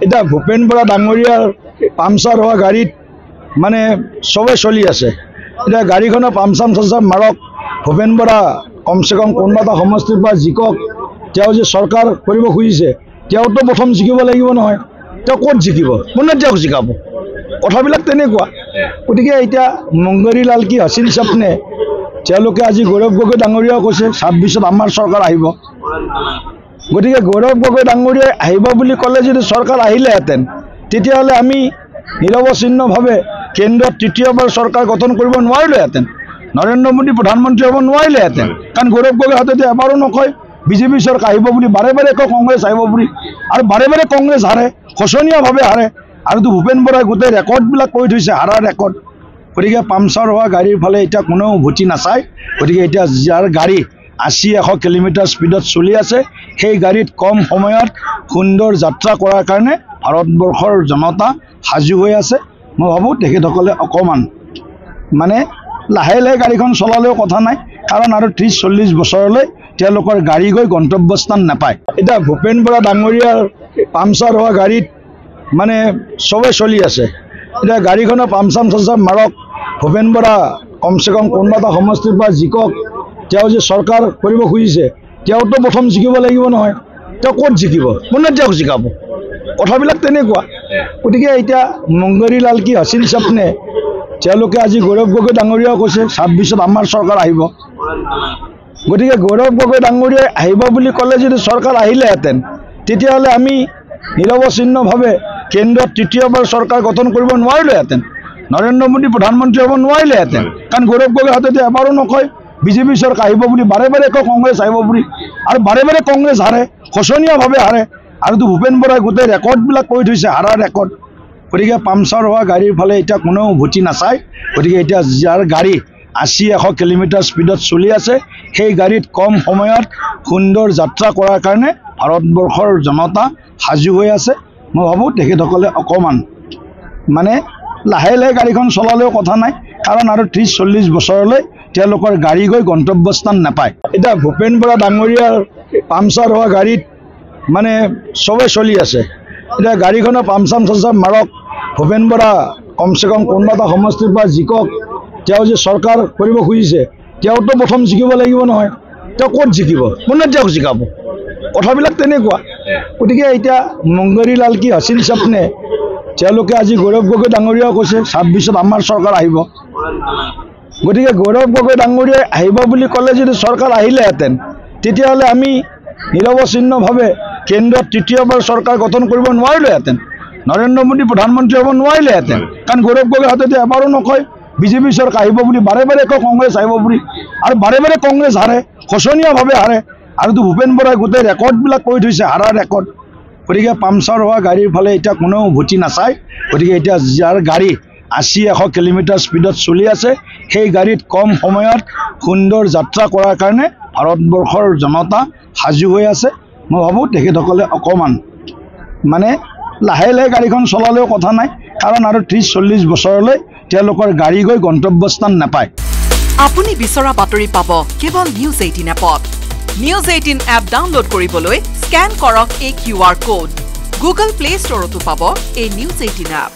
এটা ভূপেন বৰা ডাঙৰীয়াৰ পামচাৰ হোৱা গাড়ীত মানে সবে চলি আছে। এটা গাড়ীখনৰ পামচাম চামচাম মাৰক, ভূপেন বৰা কমসে কম কোনোবা এটা সমষ্টিৰ পৰা জিকক, তেওঁ যে চৰকাৰ কৰিব খুজিছে তেওঁতো প্ৰথম জিকিব লাগিব নহয়। তেওঁ ক'ত জিকিব, কোনে তেওঁক জিকাব? কথাবিলাক তেনেকুৱা। গতিকে এতিয়া মংগৰীলাল কি হাসিন স্বপ্নে তেওঁলোকে আজি গৌৰৱ গগৈ ডাঙৰীয়াও কৈছে 26ত আমাৰ চৰকাৰ আহিব। গতিকে গৌৰৱ গগৈ ডাঙৰীয়াই আহিব বুলি ক'লে যদি চৰকাৰ আহিলেহেঁতেন তেতিয়াহ'লে আমি নিৰৱচ্ছিন্নভাৱে কেন্দ্ৰত তৃতীয়বাৰ চৰকাৰ গঠন কৰিব নোৱাৰিলোহেঁতেন, নৰেন্দ্ৰ মোদী প্ৰধানমন্ত্ৰী হ'ব নোৱাৰিলেহেঁতেন। কাৰণ গৌৰৱ গগৈ হাততে এবাৰো নকয় বিজেপি চৰকাৰ আহিব বুলি, বাৰে বাৰে কয় কংগ্ৰেছ আহিব বুলি, আৰু বাৰে বাৰে কংগ্ৰেছ হাৰে, শোচনীয়ভাৱে হাৰে। আৰু ভূপেন বৰাই গোটেই ৰেকৰ্ডবিলাক কৰি থৈছে, হাৰাৰ ৰেকৰ্ড। গতিকে পামচাৰ হোৱা গাড়ীৰ ফালে এতিয়া কোনেও উভতি নাচায়। গতিকে এতিয়া যাৰ গাড়ী 80-100 কিলোমিটাৰ স্পীডত চলি আছে, সেই গাড়ীত কম সময়ত সুন্দৰ যাত্ৰা কৰাৰ কাৰণে ভাৰতবৰ্ষৰ জনতা সাজু হৈ আছে। মই ভাবোঁ তেখেতসকলে অকণমান মানে লাহে লাহে গাড়ীখন চলালেও কথা নাই, কাৰণ আৰু 30-40 বছৰলৈ তেওঁলোকৰ গাড়ী গৈ গন্তব্যস্থান নাপায়। এতিয়া ভূপেন বৰা ডাঙৰীয়াৰ পামচাৰ হোৱা গাড়ীত মানে সবে চলি আছে। এতিয়া গাড়ীখনৰ পামচাম চামচাম মাৰক, ভূপেন বৰা কমসে কম কোনোবা এটা সমষ্টিৰ পৰা জিকক, তেওঁ যে চৰকাৰ কৰিব খুজিছে তেওঁতো প্ৰথম জিকিব লাগিব নহয়। তেওঁ ক'ত জিকিব, কোনে তেওঁক জিকাব? কথাবিলাক তেনেকুৱা। গতিকে এতিয়া মংগৰীলাল কি হাসিন স্বপ্নে তেওঁলোকে আজি গৌৰৱ গগৈ ডাঙৰীয়াও কৈছে 26ত আমাৰ চৰকাৰ আহিব। গতিকে গৌৰৱ গগৈ ডাঙৰীয়াই আহিব বুলি ক'লে যদি চৰকাৰ আহিলেহেঁতেন তেতিয়াহ'লে আমি নিৰৱচ্ছিন্নভাৱে কেন্দ্ৰত তৃতীয়বাৰ চৰকাৰ গঠন কৰিব নোৱাৰিলোহেঁতেন, নৰেন্দ্ৰ মোদী প্ৰধানমন্ত্ৰী হ'ব নোৱাৰিলেহেঁতেন। কাৰণ গৌৰৱ গগৈ হাততে এবাৰো নকয় বিজেপি চৰকাৰ আহিব বুলি, বাৰে বাৰে কয় কংগ্ৰেছ আহিব বুলি, আৰু বাৰে বাৰে কংগ্ৰেছ হাৰে, শোচনীয়ভাৱে হাৰে। আৰু ভূপেন বৰাই গোটেই ৰেকৰ্ডবিলাক কৰি থৈছে, হাৰাৰ ৰেকৰ্ড। গতিকে পামচাৰ হোৱা গাড়ীৰ ফালে এতিয়া কোনেও উভতি নাচায়। গতিকে এতিয়া যাৰ গাড়ী 80-100 কিলোমিটাৰ স্পীডত চলি আছে, সেই গাড়ীত কম সময়ত সুন্দৰ যাত্ৰা কৰাৰ কাৰণে ভাৰতবৰ্ষৰ জনতা সাজু হৈ আছে। মই ভাবোঁ তেখেতসকলে অকণমান মানে লাহে লাহে গাড়ীখন চলালেও কথা নাই, কাৰণ আৰু 30-40 বছৰলৈ তেওঁলোকৰ গাড়ী গৈ গন্তব্যস্থান নাপায়। এতিয়া ভূপেন বৰা ডাঙৰীয়াৰ পামচাৰ হোৱা গাড়ীত মানে সবে চলি আছে। এতিয়া গাড়ীখনৰ পামচাম চামচাম মাৰক, ভূপেন বৰা কমসে কম কোনোবা এটা সমষ্টিৰ পৰা জিকক, তেওঁ যে চৰকাৰ কৰিব খুজিছে তেওঁতো প্ৰথম জিকিব লাগিব নহয়। তেওঁ ক'ত জিকিব, কোনে তেওঁক জিকাব? কথাবিলাক তেনেকুৱা। গতিকে এতিয়া মংগৰীলাল কি হাসিন স্বপ্নে তেওঁলোকে আজি গৌৰৱ গগৈ ডাঙৰীয়াও কৈছে 26ত আমাৰ চৰকাৰ আহিব। গতিকে গৌৰৱ গগৈ ডাঙৰীয়াই আহিব বুলি ক'লে যদি চৰকাৰ আহিলেহেঁতেন তেতিয়াহ'লে আমি নিৰৱচ্ছিন্নভাৱে কেন্দ্ৰত তৃতীয়বাৰ চৰকাৰ গঠন কৰিব নোৱাৰিলোহেঁতেন, নৰেন্দ্ৰ মোদী প্ৰধানমন্ত্ৰী হ'ব নোৱাৰিলেহেঁতেন। কাৰণ গৌৰৱ গগৈ হাততে এবাৰো নকয় বিজেপি চৰকাৰ আহিব বুলি, বাৰে বাৰে কয় কংগ্ৰেছ আহিব বুলি, আৰু বাৰে বাৰে কংগ্ৰেছ হাৰে, শোচনীয়ভাৱে হাৰে। আৰু ভূপেন বৰাই গোটেই ৰেকৰ্ডবিলাক কৰি থৈছে, হাৰাৰ ৰেকৰ্ড। গতিকে পামচাৰ হোৱা গাড়ীৰ ফালে এতিয়া কোনেও উভতি নাচায়। গতিকে এতিয়া যাৰ গাড়ী 80-100 কিলোমিটাৰ স্পীডত চলি আছে, সেই গাড়ীত কম সময়ত সুন্দৰ যাত্ৰা কৰাৰ কাৰণে ভাৰতবৰ্ষৰ জনতা সাজু হৈ আছে। মই ভাবোঁ তেখেতসকলে অকণমান মানে লাহে লাহে গাড়ীখন চলালেও কথা নাই, কাৰণ আৰু 30-40 বছৰলৈ তেওঁলোকৰ গাড়ী গৈ গন্তব্যস্থান নাপায়। আপুনি বিচৰা বাতৰি পাব কেৱল নিউজ 18 এপত। নিউজ 18 এপ ডাউনলোড কৰিবলৈ স্কেন কৰক এই QR কোড। গুগল প্লে ষ্টৰতো পাব এই নিউজ 18 এপ।